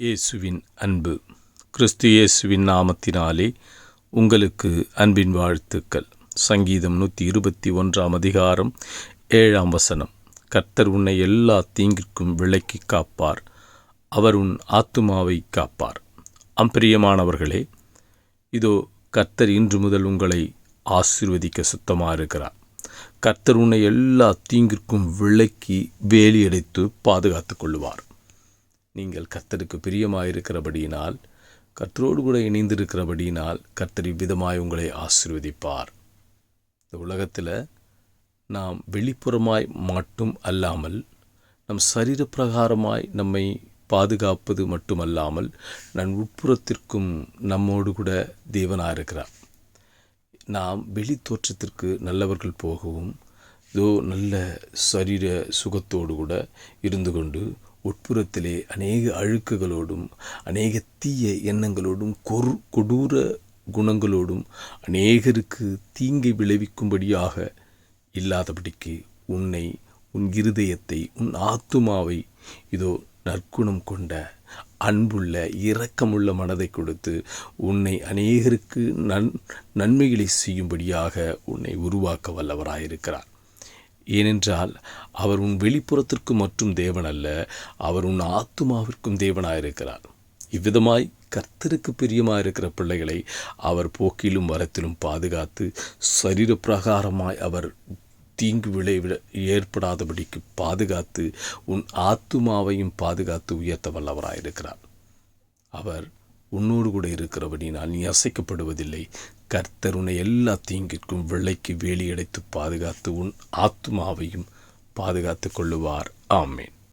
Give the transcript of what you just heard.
இயேசுவின் அன்பு. கிறிஸ்து இயேசுவின் நாமத்தினாலே உங்களுக்கு அன்பின் வாழ்த்துக்கள். சங்கீதம் 121 அதிகாரம் 7 கர்த்தர் உன்னை எல்லா தீங்கிற்கும் விலக்கி காப்பார், அவர் உன் ஆத்துமாவை காப்பார். அம்பிரியமானவர்களே, இதோ கர்த்தர் இன்று முதல் உங்களை ஆசீர்வதிக்க சுத்தமாக இருக்கிறார். கர்த்தர் உன்னை எல்லா தீங்கிற்கும் விலக்கி வேலியடைத்து பாதுகாத்து கொள்ளுவார். நீங்கள் கர்த்தருக்கு பிரியமாயிருக்கிறபடியினால், கர்த்தரோடு கூட இணைந்திருக்கிறபடியினால் கர்த்தர் இவ்விதமாய் உங்களை ஆசீர்வதிப்பார். இந்த உலகத்தில் நாம் வெளிப்புறமாய் மட்டும் அல்லாமல், நம் சரீர பிரகாரமாய் நம்மை பாதுகாப்பது மட்டுமல்லாமல், நம் உட்புறத்திற்கும் நம்மோடு கூட தேவனாக இருக்கிறார். நாம் வெளி தோற்றத்திற்கு நல்லவர்கள் போகவும், இதோ நல்ல சரீர சுகத்தோடு கூட இருந்து கொண்டு உட்புறத்திலே அநேக அழுக்குகளோடும் அநேக தீய எண்ணங்களோடும் கொடூர குணங்களோடும் அநேகருக்கு தீங்கை விளைவிக்கும்படியாக இல்லாதபடிக்கு உன்னை, உன் இருதயத்தை, உன் ஆத்துமாவை இதோ நற்குணம் கொண்ட அன்புள்ள இரக்கமுள்ள மனதை கொடுத்து உன்னை அநேகருக்கு நன்மைகளை செய்யும்படியாக உன்னை உருவாக்க வல்லவராயிருக்கிறார். ஏனென்றால் அவர் உன் வெளிப்புறத்திற்கு மற்றும் தேவன் அல்ல, அவர் உன் ஆத்துமாவிற்கும் தேவனாயிருக்கிறார். இவ்விதமாய் கர்த்தருக்கு பிரியமாயிருக்கிற பிள்ளைகளை அவர் போக்கிலும் வரத்திலும் பாதுகாத்து, சரீர பிரகாரமாய் அவர் தீங்கு விளைவு ஏற்படாதபடிக்கு பாதுகாத்து, உன் ஆத்துமாவையும் பாதுகாத்து உயர்த்த வல்லவராயிருக்கிறார். அவர் உன்னோடு கூட இருக்கிறபடினால் நீ அசைக்கப்படுவதில்லை. கர்த்தர் உன்னை எல்லா தீங்கிற்கும் விலைக்கு வேலியடைத்து பாதுகாத்து உன் ஆத்துமாவையும் பாதுகாத்து கொள்ளுவார். ஆமேன்.